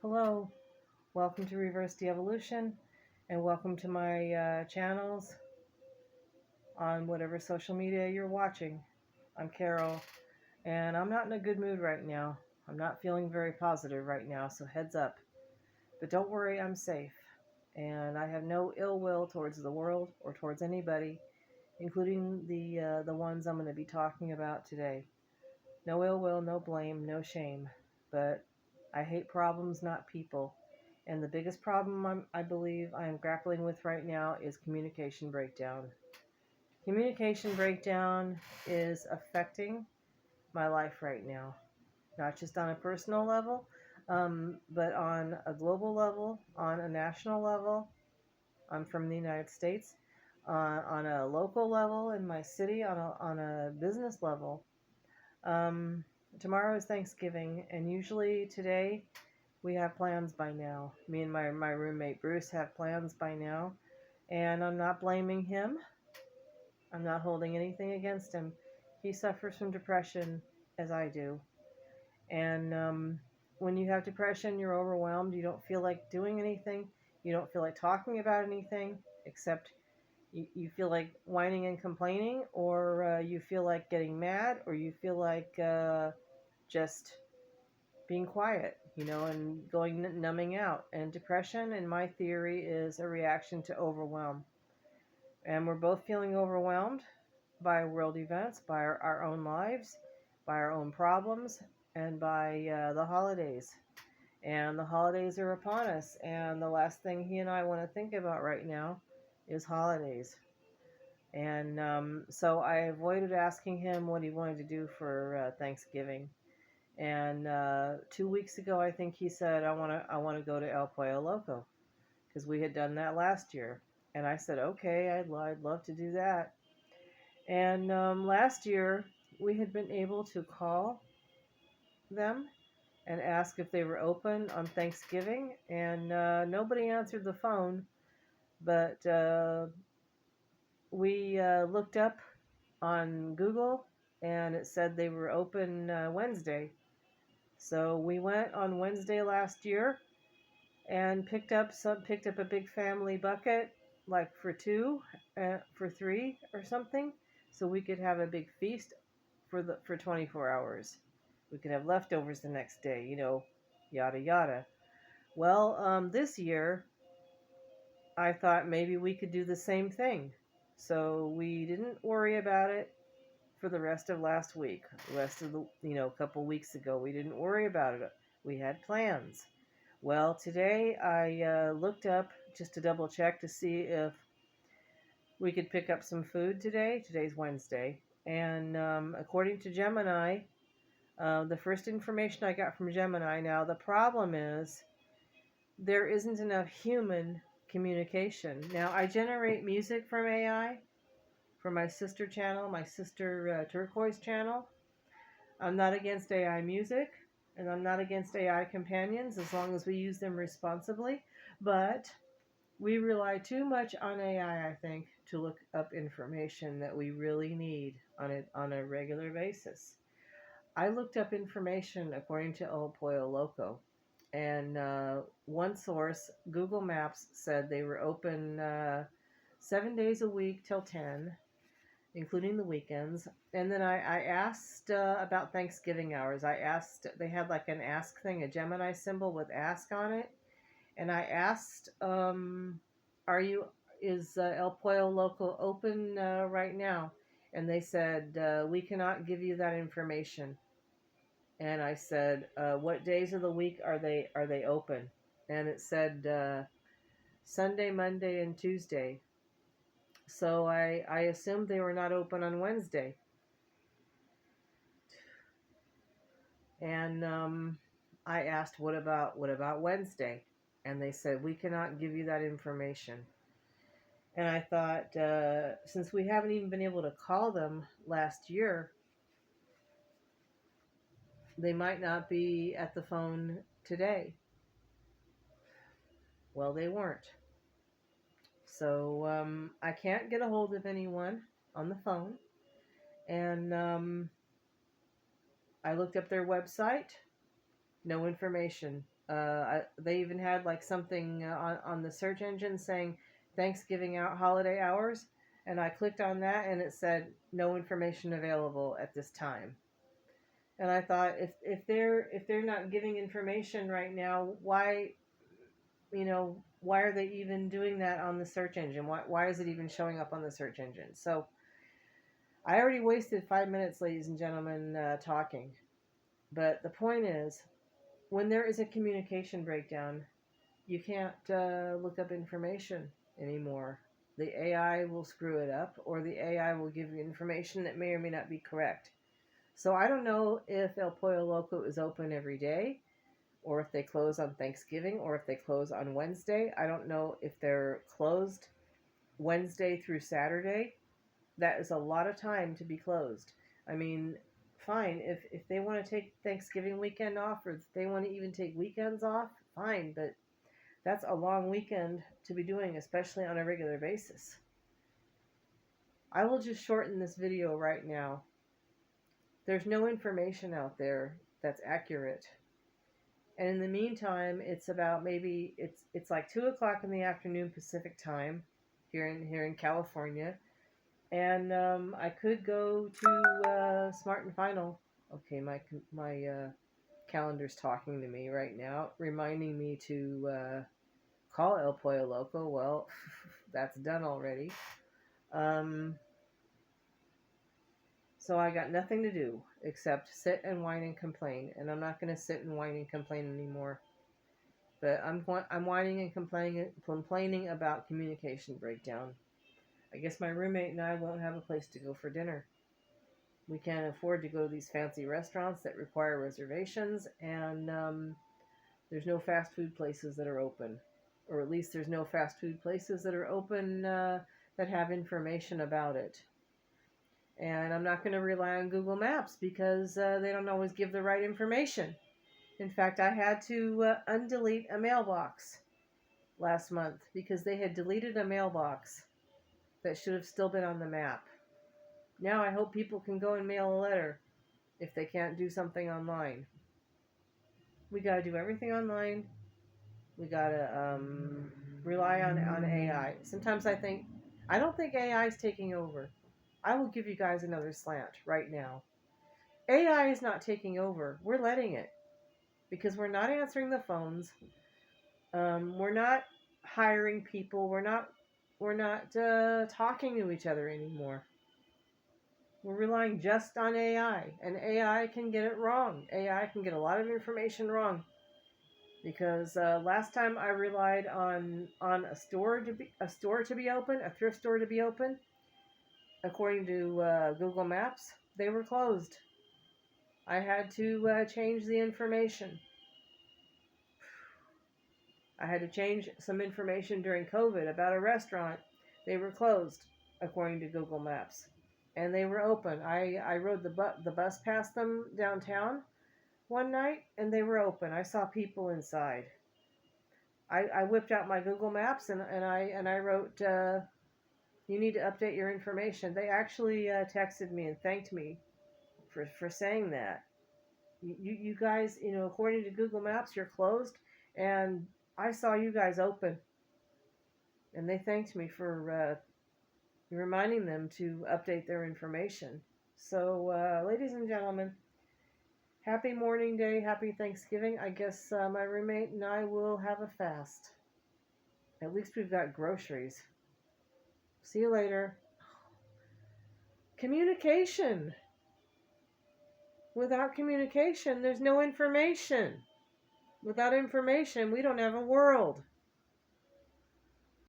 Hello, welcome to Reverse De-Evolution, and welcome to my channels on whatever social media you're watching. I'm Carol, and I'm not in a good mood right now. I'm not feeling very positive right now, so heads up. But don't worry, I'm safe, and I have no ill will towards the world or towards anybody, including the ones I'm going to be talking about today. No ill will, no blame, no shame, but I hate problems, not people. And the biggest problem I believe I am grappling with right now is communication breakdown. Communication breakdown is affecting my life right now, not just on a personal level, but on a global level, on a national level. I'm from the United States. On a local level in my city, on a business level. Um, Tomorrow is Thanksgiving, and usually today we have plans by now. Me and my roommate Bruce have plans by now, and I'm not blaming him. I'm not holding anything against him. He suffers from depression as I do. And when you have depression, you're overwhelmed. You don't feel like doing anything. You don't feel like talking about anything, except you feel like whining and complaining, or you feel like getting mad, or you feel like just being quiet, and going numbing out. And depression, in my theory, is a reaction to overwhelm. And we're both feeling overwhelmed by world events, by our own lives, by our own problems, and by the holidays. And the holidays are upon us. And the last thing he and I want to think about right now is holidays. And so I avoided asking him what he wanted to do for Thanksgiving. And 2 weeks ago, I think he said, I want to go to El Pollo Loco, because we had done that last year. And I said, okay, I'd love to do that. And last year, we had been able to call them and ask if they were open on Thanksgiving, and nobody answered the phone. But we looked up on Google, and it said they were open Wednesday. So we went on Wednesday last year and picked up a big family bucket, like for three or something, so we could have a big feast for 24 hours. We could have leftovers the next day, yada yada. Well, this year I thought maybe we could do the same thing, so we didn't worry about it for the rest of last week. The rest of a couple weeks ago, we didn't worry about it. We had plans. Well, today I looked up just to double check to see if we could pick up some food today. Today's Wednesday. And according to Gemini, the first information I got from Gemini, now the problem is there isn't enough human communication. Now, I generate music from AI for my sister channel, my sister Turquoise channel. I'm not against AI music, and I'm not against AI companions as long as we use them responsibly, but we rely too much on AI, I think, to look up information that we really need on a regular basis. I looked up information according to El Pollo Loco, and one source, Google Maps, said they were open 7 days a week till 10, including the weekends. And then I asked about Thanksgiving hours. They had like an ask thing, a Gemini symbol with ask on it. And I asked, is El Pollo Loco open right now? And they said, we cannot give you that information. And I said, what days of the week are they open? And it said Sunday, Monday, and Tuesday. So I assumed they were not open on Wednesday. And I asked, what about Wednesday? And they said, we cannot give you that information. And I thought, since we haven't even been able to call them last year, they might not be at the phone today. Well, they weren't. So I can't get a hold of anyone on the phone. And I looked up their website, no information. They even had like something on the search engine saying Thanksgiving out holiday hours, and I clicked on that and it said no information available at this time. And I thought, if they're not giving information right now, why are they even doing that on the search engine? Why is it even showing up on the search engine? So I already wasted 5 minutes, ladies and gentlemen, talking. But the point is, when there is a communication breakdown, you can't look up information anymore. The AI will screw it up, or the AI will give you information that may or may not be correct. So I don't know if El Pollo Loco is open every day, or if they close on Thanksgiving, or if they close on Wednesday. I don't know if they're closed Wednesday through Saturday. That is a lot of time to be closed. I mean, fine, if they want to take Thanksgiving weekend off, or if they want to even take weekends off, fine, but that's a long weekend to be doing, especially on a regular basis. I will just shorten this video right now. There's no information out there that's accurate. And in the meantime, it's about maybe it's like 2 o'clock in the afternoon Pacific time here in California, and I could go to Smart and Final. Okay, my calendar's talking to me right now, reminding me to call El Pollo Loco. Well, that's done already. So I got nothing to do except sit and whine and complain, and I'm not going to sit and whine and complain anymore. But I'm whining and complaining about communication breakdown. I guess my roommate and I won't have a place to go for dinner. We can't afford to go to these fancy restaurants that require reservations, and there's no fast food places that are open. Or at least there's no fast food places that are open that have information about it. And I'm not going to rely on Google Maps because they don't always give the right information. In fact, I had to undelete a mailbox last month because they had deleted a mailbox that should have still been on the map. Now I hope people can go and mail a letter if they can't do something online. We got to do everything online. We got to rely on AI. Sometimes I don't think AI is taking over. I will give you guys another slant right now. AI is not taking over. We're letting it. Because we're not answering the phones. We're not hiring people. We're not talking to each other anymore. We're relying just on AI, and AI can get it wrong. AI can get a lot of information wrong. Because last time I relied on a store to be open, a thrift store to be open, according to Google Maps, they were closed. I had to change the information. I had to change some information during COVID about a restaurant. They were closed, according to Google Maps. And they were open. I rode the bus past them downtown one night, and they were open. I saw people inside. I whipped out my Google Maps, and I wrote, you need to update your information. They actually texted me and thanked me for saying that. You guys, according to Google Maps, you're closed, and I saw you guys open. And they thanked me for reminding them to update their information. So, ladies and gentlemen, happy morning day, happy Thanksgiving. I guess my roommate and I will have a fast. At least we've got groceries. See you later. Communication. Without communication, there's no information. Without information, we don't have a world.